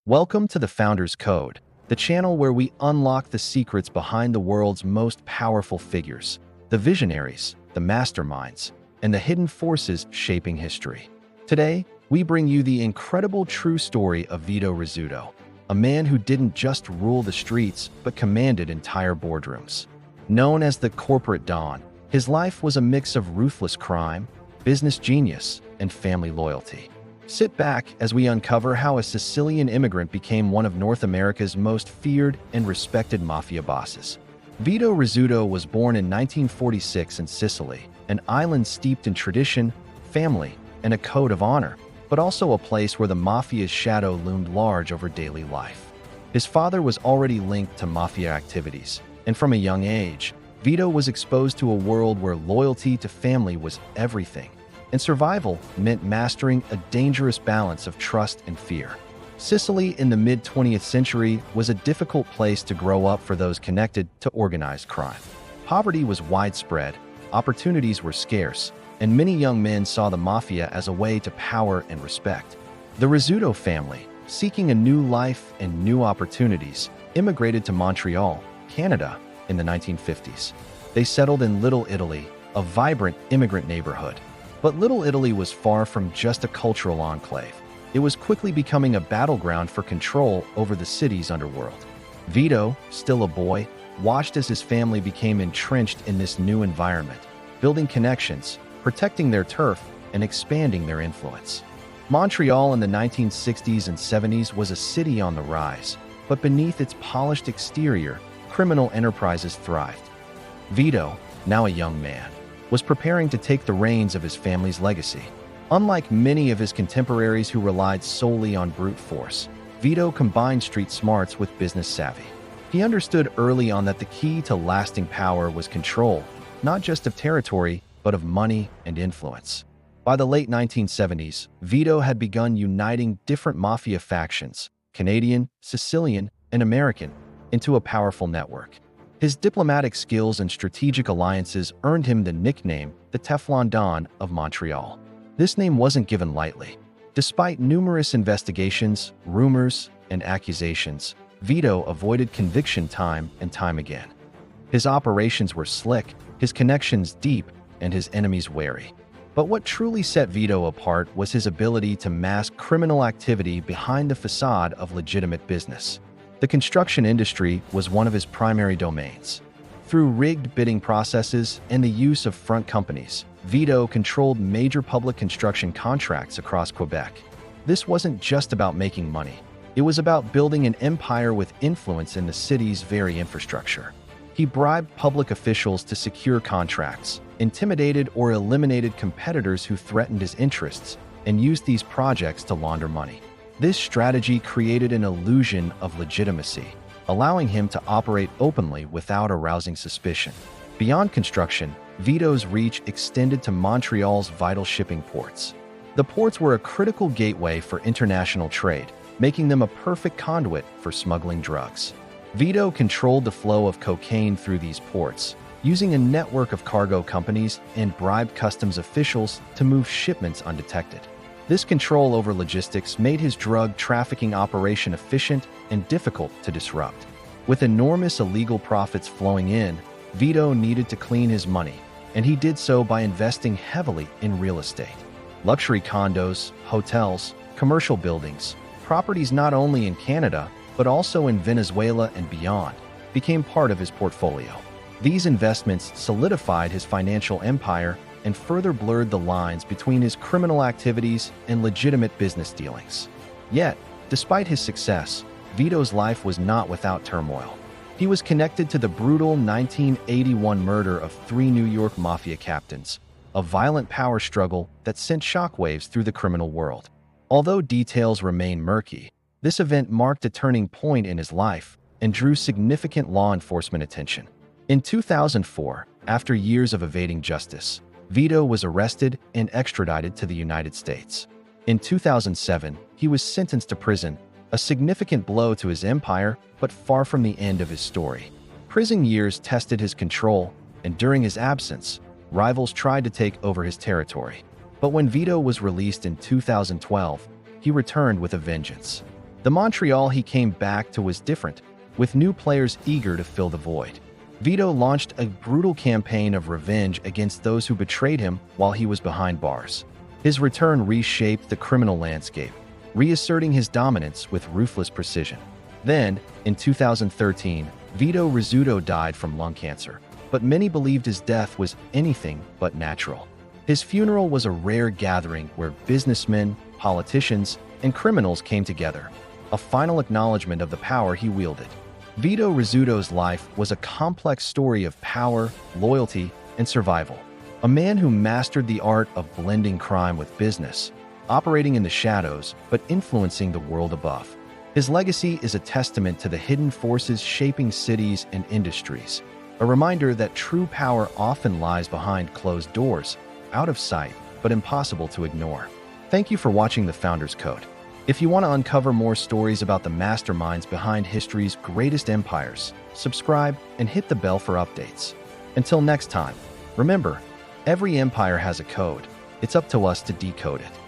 Welcome to the Founder's Code, the channel where we unlock the secrets behind the world's most powerful figures, the visionaries, the masterminds, and the hidden forces shaping history. Today, we bring you the incredible true story of Vito Rizzuto, a man who didn't just rule the streets but commanded entire boardrooms. Known as the corporate Don, his life was a mix of ruthless crime, business genius, and family loyalty. Sit back as we uncover how a Sicilian immigrant became one of North America's most feared and respected mafia bosses. Vito Rizzuto was born in 1946 in Sicily, an island steeped in tradition, family, and a code of honor, but also a place where the mafia's shadow loomed large over daily life. His father was already linked to mafia activities, and from a young age, Vito was exposed to a world where loyalty to family was everything, and survival meant mastering a dangerous balance of trust and fear. Sicily in the mid-20th century was a difficult place to grow up for those connected to organized crime. Poverty was widespread, opportunities were scarce, and many young men saw the mafia as a way to power and respect. The Rizzuto family, seeking a new life and new opportunities, immigrated to Montreal, Canada, in the 1950s. They settled in Little Italy, a vibrant immigrant neighborhood. But Little Italy was far from just a cultural enclave. It was quickly becoming a battleground for control over the city's underworld. Vito, still a boy, watched as his family became entrenched in this new environment, building connections, protecting their turf, and expanding their influence. Montreal in the 1960s and 70s was a city on the rise, but beneath its polished exterior, criminal enterprises thrived. Vito, now a young man, was preparing to take the reins of his family's legacy. Unlike many of his contemporaries who relied solely on brute force, Vito combined street smarts with business savvy. He understood early on that the key to lasting power was control, not just of territory, but of money and influence. By the late 1970s, Vito had begun uniting different mafia factions, Canadian, Sicilian, and American, into a powerful network. His diplomatic skills and strategic alliances earned him the nickname the Teflon Don of Montreal. This name wasn't given lightly. Despite numerous investigations, rumors, and accusations, Vito avoided conviction time and time again. His operations were slick, his connections deep, and his enemies wary. But what truly set Vito apart was his ability to mask criminal activity behind the facade of legitimate business. The construction industry was one of his primary domains. Through rigged bidding processes and the use of front companies, Vito controlled major public construction contracts across Quebec. This wasn't just about making money. It was about building an empire with influence in the city's very infrastructure. He bribed public officials to secure contracts, intimidated or eliminated competitors who threatened his interests, and used these projects to launder money. This strategy created an illusion of legitimacy, allowing him to operate openly without arousing suspicion. Beyond construction, Vito's reach extended to Montreal's vital shipping ports. The ports were a critical gateway for international trade, making them a perfect conduit for smuggling drugs. Vito controlled the flow of cocaine through these ports, using a network of cargo companies and bribed customs officials to move shipments undetected. This control over logistics made his drug trafficking operation efficient and difficult to disrupt. With enormous illegal profits flowing in, Vito needed to clean his money, and he did so by investing heavily in real estate. Luxury condos, hotels, commercial buildings, properties not only in Canada, but also in Venezuela and beyond, became part of his portfolio. These investments solidified his financial empire and further blurred the lines between his criminal activities and legitimate business dealings. Yet, despite his success, Vito's life was not without turmoil. He was connected to the brutal 1981 murder of 3 New York mafia captains, a violent power struggle that sent shockwaves through the criminal world. Although details remain murky, this event marked a turning point in his life and drew significant law enforcement attention. In 2004, after years of evading justice, Vito was arrested and extradited to the United States. In 2007, he was sentenced to prison, a significant blow to his empire, but far from the end of his story. Prison years tested his control, and during his absence, rivals tried to take over his territory. But when Vito was released in 2012, he returned with a vengeance. The Montreal he came back to was different, with new players eager to fill the void. Vito launched a brutal campaign of revenge against those who betrayed him while he was behind bars. His return reshaped the criminal landscape, reasserting his dominance with ruthless precision. Then, in 2013, Vito Rizzuto died from lung cancer, but many believed his death was anything but natural. His funeral was a rare gathering where businessmen, politicians, and criminals came together, a final acknowledgement of the power he wielded. Vito Rizzuto's life was a complex story of power, loyalty, and survival. A man who mastered the art of blending crime with business, operating in the shadows but influencing the world above. His legacy is a testament to the hidden forces shaping cities and industries, a reminder that true power often lies behind closed doors, out of sight, but impossible to ignore. Thank you for watching The Founder's Code. If you want to uncover more stories about the masterminds behind history's greatest empires, subscribe and hit the bell for updates. Until next time, remember, every empire has a code. It's up to us to decode it.